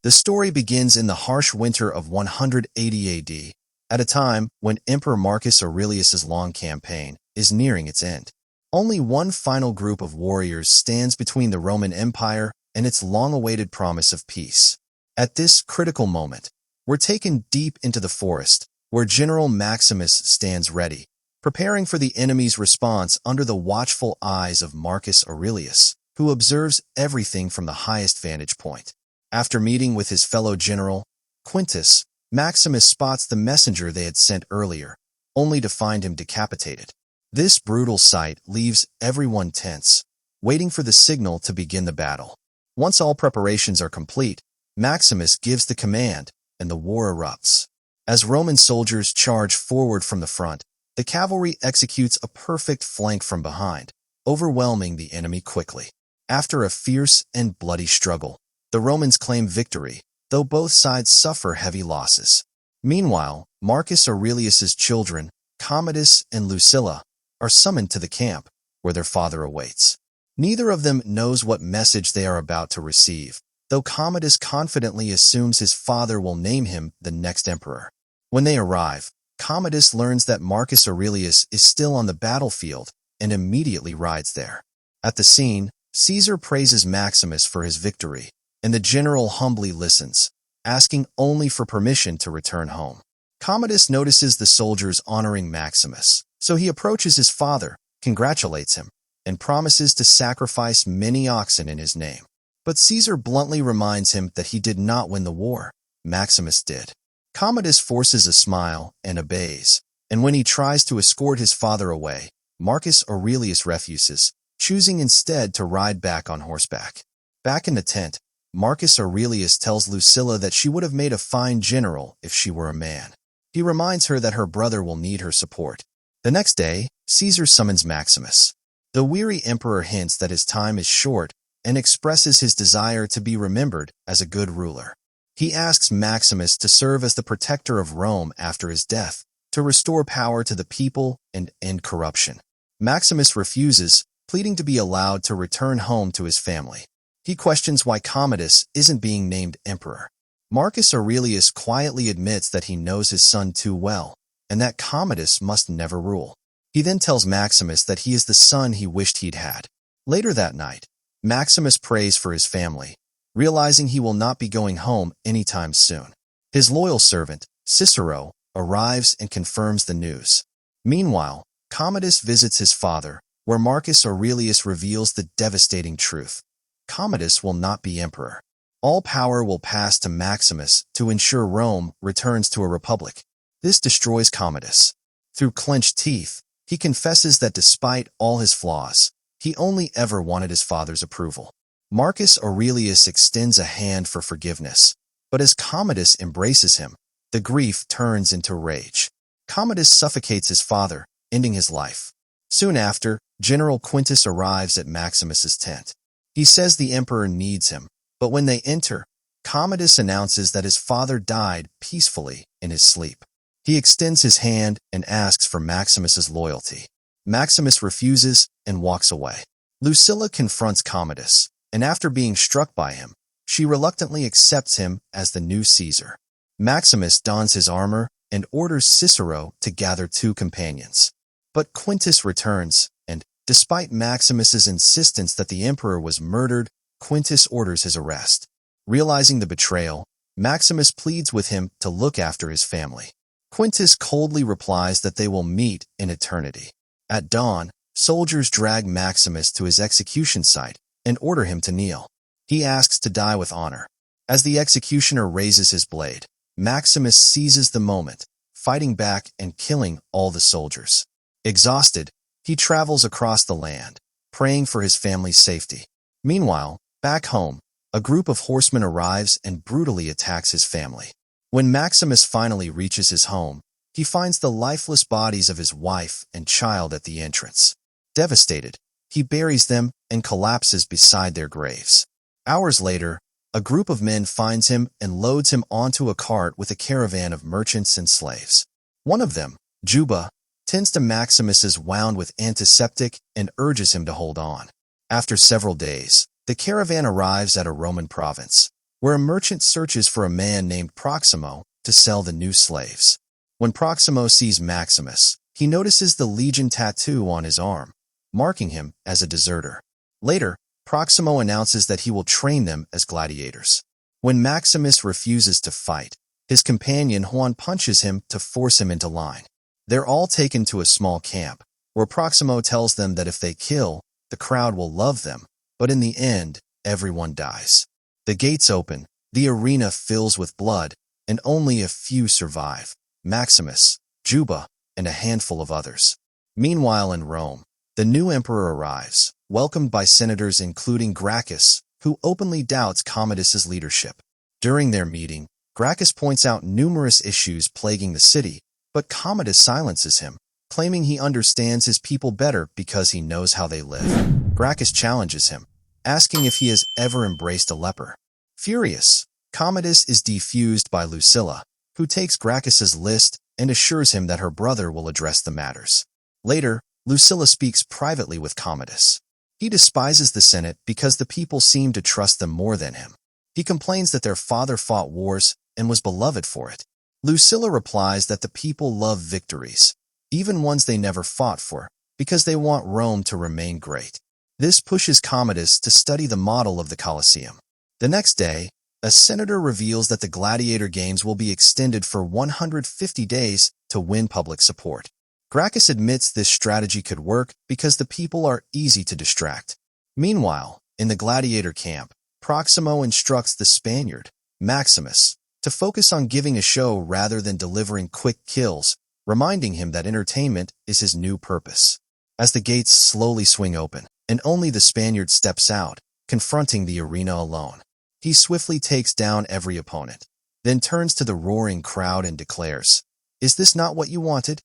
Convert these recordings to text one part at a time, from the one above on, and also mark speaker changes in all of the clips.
Speaker 1: The story begins in the harsh winter of 180 AD, at a time when Emperor Marcus Aurelius's long campaign is nearing its end. Only one final group of warriors stands between the Roman Empire and its long-awaited promise of peace. At this critical moment, we're taken deep into the forest, where General Maximus stands ready, preparing for the enemy's response under the watchful eyes of Marcus Aurelius, who observes everything from the highest vantage point. After meeting with his fellow general, Quintus, Maximus spots the messenger they had sent earlier, only to find him decapitated. This brutal sight leaves everyone tense, waiting for the signal to begin the battle. Once all preparations are complete, Maximus gives the command, and the war erupts. As Roman soldiers charge forward from the front, the cavalry executes a perfect flank from behind, overwhelming the enemy quickly. After a fierce and bloody struggle, the Romans claim victory, though both sides suffer heavy losses. Meanwhile, Marcus Aurelius's children, Commodus and Lucilla, are summoned to the camp, where their father awaits. Neither of them knows what message they are about to receive, though Commodus confidently assumes his father will name him the next emperor. When they arrive, Commodus learns that Marcus Aurelius is still on the battlefield and immediately rides there. At the scene, Caesar praises Maximus for his victory, and the general humbly listens, asking only for permission to return home. Commodus notices the soldiers honoring Maximus, so he approaches his father, congratulates him, and promises to sacrifice many oxen in his name. But Caesar bluntly reminds him that he did not win the war, Maximus did. Commodus forces a smile and obeys, and when he tries to escort his father away, Marcus Aurelius refuses, choosing instead to ride back on horseback. Back in the tent, Marcus Aurelius tells Lucilla that she would have made a fine general if she were a man. He reminds her that her brother will need her support. The next day, Caesar summons Maximus. The weary emperor hints that his time is short and expresses his desire to be remembered as a good ruler. He asks Maximus to serve as the protector of Rome after his death, to restore power to the people and end corruption. Maximus refuses, pleading to be allowed to return home to his family. He questions why Commodus isn't being named emperor. Marcus Aurelius quietly admits that he knows his son too well, and that Commodus must never rule. He then tells Maximus that he is the son he wished he'd had. Later that night, Maximus prays for his family, realizing he will not be going home anytime soon. His loyal servant, Cicero, arrives and confirms the news. Meanwhile, Commodus visits his father, where Marcus Aurelius reveals the devastating truth. Commodus will not be emperor. All power will pass to Maximus to ensure Rome returns to a republic. This destroys Commodus. Through clenched teeth, he confesses that despite all his flaws, he only ever wanted his father's approval. Marcus Aurelius extends a hand for forgiveness, but as Commodus embraces him, the grief turns into rage. Commodus suffocates his father, ending his life. Soon after, General Quintus arrives at Maximus's tent. He says the emperor needs him, but when they enter, Commodus announces that his father died peacefully in his sleep. He extends his hand and asks for Maximus's loyalty. Maximus refuses and walks away. Lucilla confronts Commodus, and after being struck by him, she reluctantly accepts him as the new Caesar. Maximus dons his armor and orders Cicero to gather 2 companions. But Quintus returns, and, despite Maximus's insistence that the emperor was murdered, Quintus orders his arrest. Realizing the betrayal, Maximus pleads with him to look after his family. Quintus coldly replies that they will meet in eternity. At dawn, soldiers drag Maximus to his execution site and order him to kneel. He asks to die with honor. As the executioner raises his blade, Maximus seizes the moment, fighting back and killing all the soldiers. Exhausted, he travels across the land, praying for his family's safety. Meanwhile, back home, a group of horsemen arrives and brutally attacks his family. When Maximus finally reaches his home, he finds the lifeless bodies of his wife and child at the entrance. Devastated, he buries them and collapses beside their graves. Hours later, a group of men finds him and loads him onto a cart with a caravan of merchants and slaves. One of them, Juba, tends to Maximus's wound with antiseptic and urges him to hold on. After several days, the caravan arrives at a Roman province. where a merchant searches for a man named Proximo to sell the new slaves. When Proximo sees Maximus, he notices the Legion tattoo on his arm, marking him as a deserter. Later, Proximo announces that he will train them as gladiators. When Maximus refuses to fight, his companion Juan punches him to force him into line. They're all taken to a small camp, where Proximo tells them that if they kill, the crowd will love them, but in the end, everyone dies. The gates open, the arena fills with blood, and only a few survive: Maximus, Juba, and a handful of others. Meanwhile in Rome, the new emperor arrives, welcomed by senators including Gracchus, who openly doubts Commodus's leadership. During their meeting, Gracchus points out numerous issues plaguing the city, but Commodus silences him, claiming he understands his people better because he knows how they live. Gracchus challenges him, asking if he has ever embraced a leper. Furious, Commodus is defused by Lucilla, who takes Gracchus's list and assures him that her brother will address the matters. Later, Lucilla speaks privately with Commodus. He despises the Senate because the people seem to trust them more than him. He complains that their father fought wars and was beloved for it. Lucilla replies that the people love victories, even ones they never fought for, because they want Rome to remain great. This pushes Commodus to study the model of the Colosseum. The next day, a senator reveals that the Gladiator Games will be extended for 150 days to win public support. Gracchus admits this strategy could work because the people are easy to distract. Meanwhile, in the gladiator camp, Proximo instructs the Spaniard, Maximus, to focus on giving a show rather than delivering quick kills, reminding him that entertainment is his new purpose. As the gates slowly swing open, and only the Spaniard steps out, confronting the arena alone. He swiftly takes down every opponent, then turns to the roaring crowd and declares, "Is this not what you wanted?"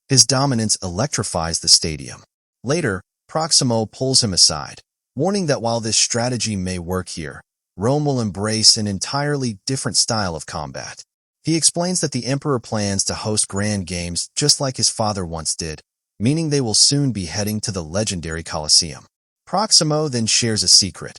Speaker 1: His dominance electrifies the stadium. Later, Proximo pulls him aside, warning that while this strategy may work here, Rome will embrace an entirely different style of combat. He explains that the emperor plans to host grand games just like his father once did, meaning they will soon be heading to the legendary Colosseum. Proximo then shares a secret.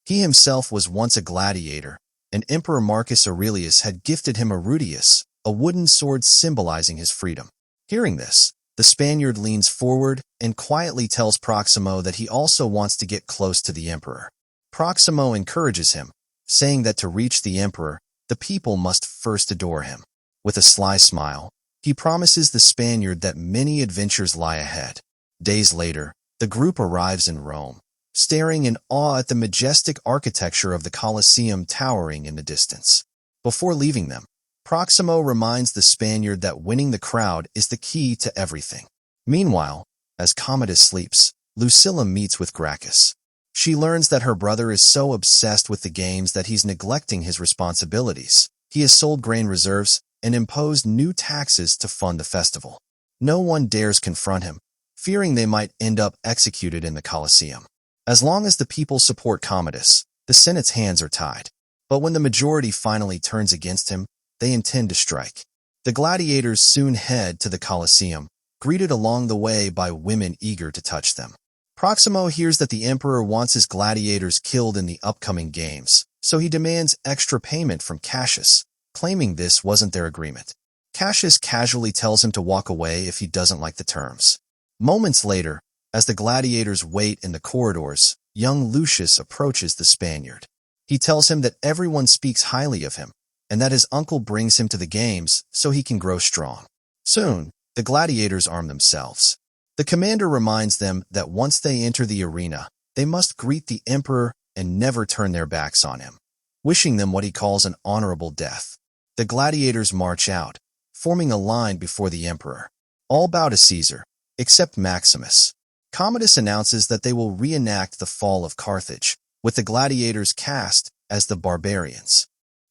Speaker 1: He himself was once a gladiator, and Emperor Marcus Aurelius had gifted him a rudius, a wooden sword symbolizing his freedom. Hearing this, the Spaniard leans forward and quietly tells Proximo that he also wants to get close to the emperor. Proximo encourages him, saying that to reach the emperor, the people must first adore him. With a sly smile, he promises the Spaniard that many adventures lie ahead. Days later, the group arrives in Rome, staring in awe at the majestic architecture of the Colosseum towering in the distance. Before leaving them, Proximo reminds the Spaniard that winning the crowd is the key to everything. Meanwhile, as Commodus sleeps, Lucilla meets with Gracchus. She learns that her brother is so obsessed with the games that he's neglecting his responsibilities. He has sold grain reserves and imposed new taxes to fund the festival. No one dares confront him, fearing they might end up executed in the Colosseum. As long as the people support Commodus, the Senate's hands are tied. But when the majority finally turns against him, they intend to strike. The gladiators soon head to the Colosseum, greeted along the way by women eager to touch them. Proximo hears that the emperor wants his gladiators killed in the upcoming games, so he demands extra payment from Cassius, claiming this wasn't their agreement. Cassius casually tells him to walk away if he doesn't like the terms. Moments later, as the gladiators wait in the corridors, young Lucius approaches the Spaniard. He tells him that everyone speaks highly of him, and that his uncle brings him to the games so he can grow strong. Soon, the gladiators arm themselves. The commander reminds them that once they enter the arena, they must greet the emperor and never turn their backs on him, wishing them what he calls an honorable death. The gladiators march out, forming a line before the emperor. All bow to Caesar, except Maximus. Commodus announces that they will reenact the fall of Carthage, with the gladiators cast as the barbarians.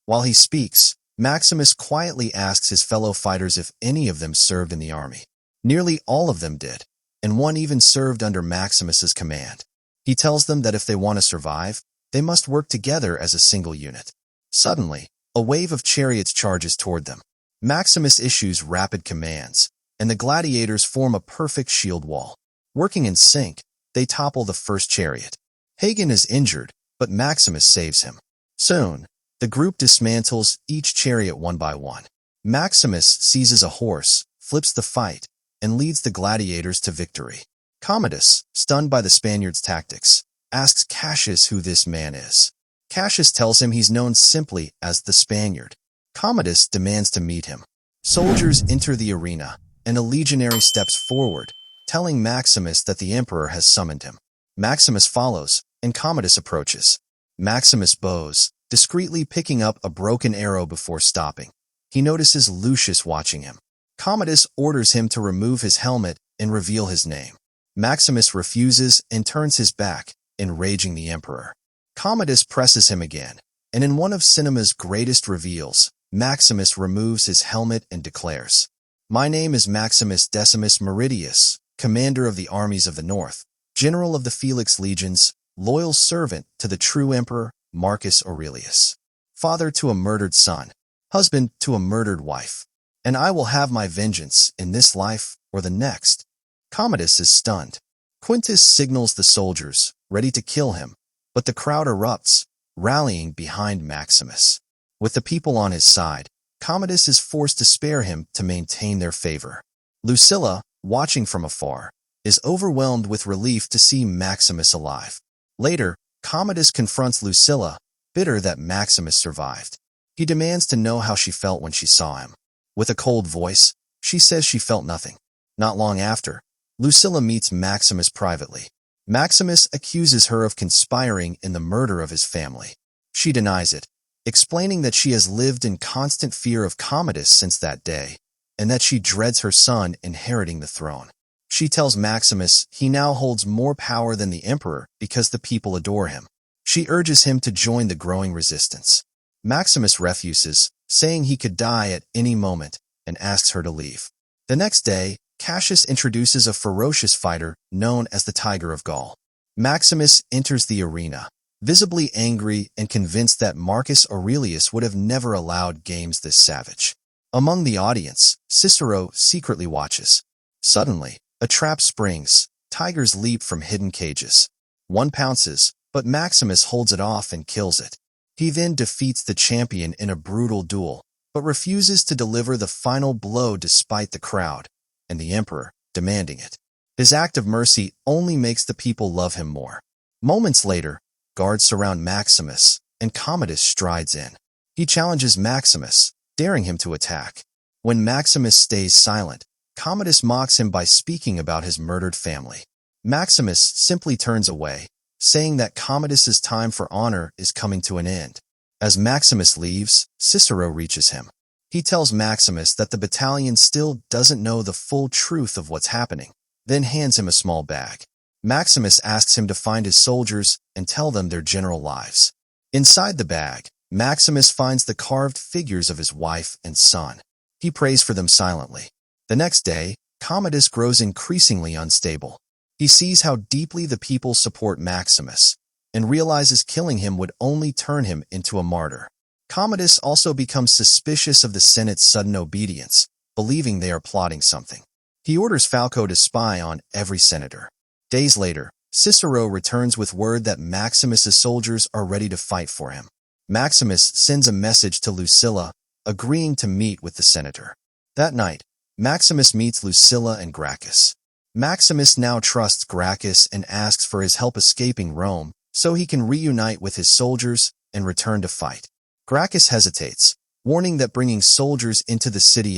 Speaker 1: While he speaks, Maximus quietly asks his fellow fighters if any of them served in the army. Nearly all of them did, and one even served under Maximus's command. He tells them that if they want to survive, they must work together as a single unit. Suddenly, a wave of chariots charges toward them. Maximus issues rapid commands, and the gladiators form a perfect shield wall. Working in sync, they topple the first chariot. Hagen is injured, but Maximus saves him. Soon, The group dismantles each chariot one by one. Maximus seizes a horse, flips the fight, and leads the gladiators to victory. Commodus, stunned by the Spaniards' tactics, asks Cassius who this man is. Cassius tells him he's known simply as the Spaniard. Commodus demands to meet him. Soldiers enter the arena, and a legionary steps forward, telling Maximus that the emperor has summoned him. Maximus follows, and Commodus approaches. Maximus bows, discreetly picking up a broken arrow before stopping. He notices Lucius watching him. Commodus orders him to remove his helmet and reveal his name. Maximus refuses and turns his back, enraging the emperor. Commodus presses him again, and in one of cinema's greatest reveals, Maximus removes his helmet and declares, "My name is Maximus Decimus Meridius, commander of the armies of the north, general of the Felix legions, loyal servant to the true emperor Marcus Aurelius, father to a murdered son, husband to a murdered wife, and I will have my vengeance in this life or the next." Commodus is stunned. Quintus signals the soldiers, ready to kill him, but the crowd erupts, rallying behind Maximus. With the people on his side, Commodus is forced to spare him to maintain their favor. Lucilla, watching from afar, is overwhelmed with relief to see Maximus alive. Later, Commodus confronts Lucilla, bitter that Maximus survived. He demands to know how she felt when she saw him. With a cold voice, she says she felt nothing. Not long after, Lucilla meets Maximus privately. Maximus accuses her of conspiring in the murder of his family. She denies it, explaining that she has lived in constant fear of Commodus since that day, and that she dreads her son inheriting the throne. She tells Maximus he now holds more power than the emperor because the people adore him. She urges him to join the growing resistance. Maximus refuses, saying he could die at any moment, and asks her to leave. The next day, Cassius introduces a ferocious fighter known as the Tiger of Gaul. Maximus enters the arena, visibly angry and convinced that Marcus Aurelius would have never allowed games this savage. Among the audience, Cicero secretly watches. Suddenly, a trap springs. Tigers leap from hidden cages. One pounces, but Maximus holds it off and kills it. He then defeats the champion in a brutal duel, but refuses to deliver the final blow despite the crowd, and the emperor demanding it. His act of mercy only makes the people love him more. Moments later, guards surround Maximus, and Commodus strides in. He challenges Maximus, daring him to attack. When Maximus stays silent, Commodus mocks him by speaking about his murdered family. Maximus simply turns away, saying that Commodus's time for honor is coming to an end. As Maximus leaves, Cicero reaches him. He tells Maximus that the battalion still doesn't know the full truth of what's happening, then hands him a small bag. Maximus asks him to find his soldiers and tell them their general lives. Inside the bag, Maximus finds the carved figures of his wife and son. He prays for them silently. The next day, Commodus grows increasingly unstable. He sees how deeply the people support Maximus, and realizes killing him would only turn him into a martyr. Commodus also becomes suspicious of the Senate's sudden obedience, believing they are plotting something. He orders Falco to spy on every senator. Days later, Cicero returns with word that Maximus's soldiers are ready to fight for him. Maximus sends a message to Lucilla, agreeing to meet with the senator. That night, Maximus meets Lucilla and Gracchus. Maximus now trusts Gracchus and asks for his help escaping Rome so he can reunite with his soldiers and return to fight. Gracchus hesitates, warning that bringing soldiers into the city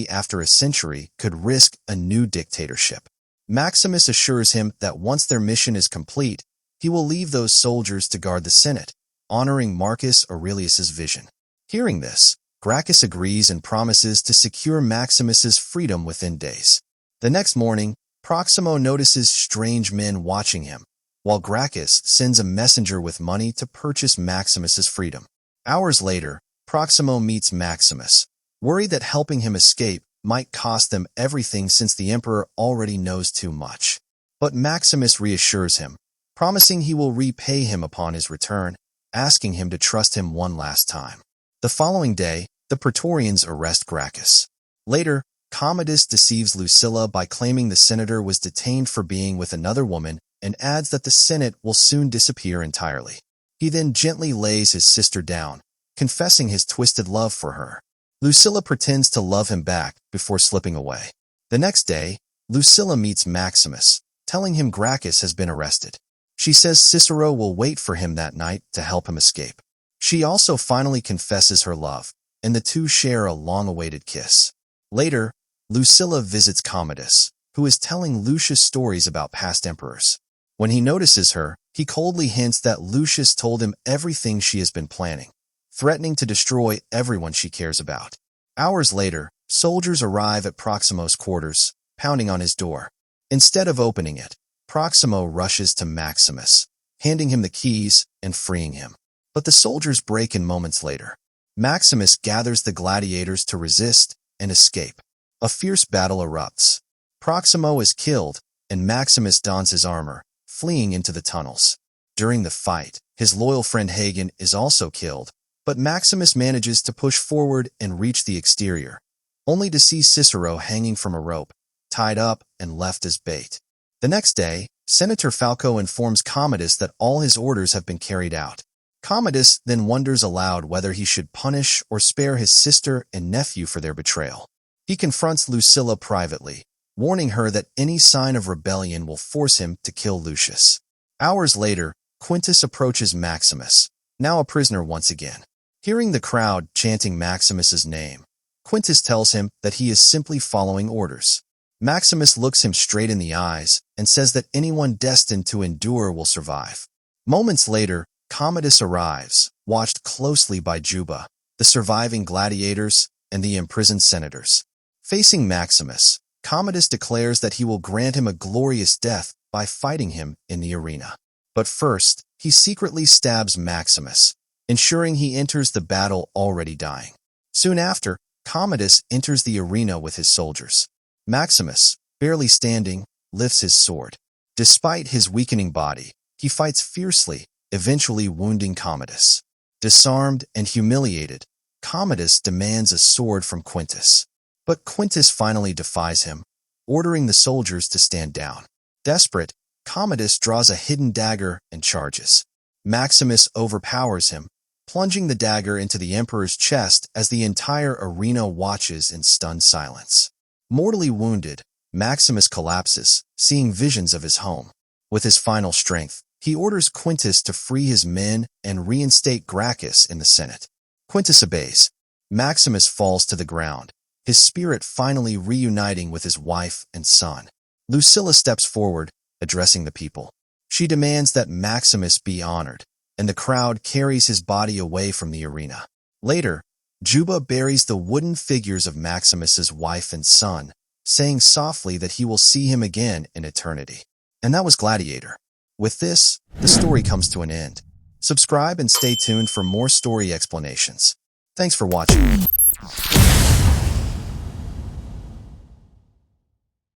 Speaker 1: after a century could risk a new dictatorship. Maximus assures him that once their mission is complete, he will leave those soldiers to guard the Senate, honoring Marcus Aurelius's vision. Hearing this, Gracchus agrees and promises to secure Maximus's freedom within days. The next morning, Proximo notices strange men watching him, while Gracchus sends a messenger with money to purchase Maximus's freedom. Hours later, Proximo meets Maximus, worried that helping him escape might cost them everything since the emperor already knows too much. But Maximus reassures him, promising he will repay him upon his return, asking him to trust him one last time. The following day, the Praetorians arrest Gracchus. Later, Commodus deceives Lucilla by claiming the senator was detained for being with another woman and adds that the Senate will soon disappear entirely. He then gently lays his sister down, confessing his twisted love for her. Lucilla pretends to love him back before slipping away. The next day, Lucilla meets Maximus, telling him Gracchus has been arrested. She says Cicero will wait for him that night to help him escape. She also finally confesses her love, and the two share a long-awaited kiss. Later, Lucilla visits Commodus, who is telling Lucius stories about past emperors. When he notices her, he coldly hints that Lucius told him everything she has been planning, threatening to destroy everyone she cares about. Hours later, soldiers arrive at Proximo's quarters, pounding on his door. Instead of opening it, Proximo rushes to Maximus, handing him the keys and freeing him. But the soldiers break in moments later. Maximus gathers the gladiators to resist and escape. A fierce battle erupts. Proximo is killed, and Maximus dons his armor, fleeing into the tunnels. During the fight, his loyal friend Hagen is also killed, but Maximus manages to push forward and reach the exterior, only to see Cicero hanging from a rope, tied up and left as bait. The next day, Senator Falco informs Commodus that all his orders have been carried out. Commodus then wonders aloud whether he should punish or spare his sister and nephew for their betrayal. He confronts Lucilla privately, warning her that any sign of rebellion will force him to kill Lucius. Hours later, Quintus approaches Maximus, now a prisoner once again. Hearing the crowd chanting Maximus's name, Quintus tells him that he is simply following orders. Maximus looks him straight in the eyes and says that anyone destined to endure will survive. Moments later, Commodus arrives, watched closely by Juba, the surviving gladiators, and the imprisoned senators. Facing Maximus, Commodus declares that he will grant him a glorious death by fighting him in the arena. But first, he secretly stabs Maximus, ensuring he enters the battle already dying. Soon after, Commodus enters the arena with his soldiers. Maximus, barely standing, lifts his sword. Despite his weakening body, he fights fiercely, eventually wounding Commodus. Disarmed and humiliated, Commodus demands a sword from Quintus. But Quintus finally defies him, ordering the soldiers to stand down. Desperate, Commodus draws a hidden dagger and charges. Maximus overpowers him, plunging the dagger into the emperor's chest as the entire arena watches in stunned silence. Mortally wounded, Maximus collapses, seeing visions of his home. With his final strength, he orders Quintus to free his men and reinstate Gracchus in the Senate. Quintus obeys. Maximus falls to the ground, his spirit finally reuniting with his wife and son. Lucilla steps forward, addressing the people. She demands that Maximus be honored, and the crowd carries his body away from the arena. Later, Juba buries the wooden figures of Maximus's wife and son, saying softly that he will see him again in eternity. And that was Gladiator. With this, the story comes to an end. Subscribe and stay tuned for more story explanations. Thanks for watching.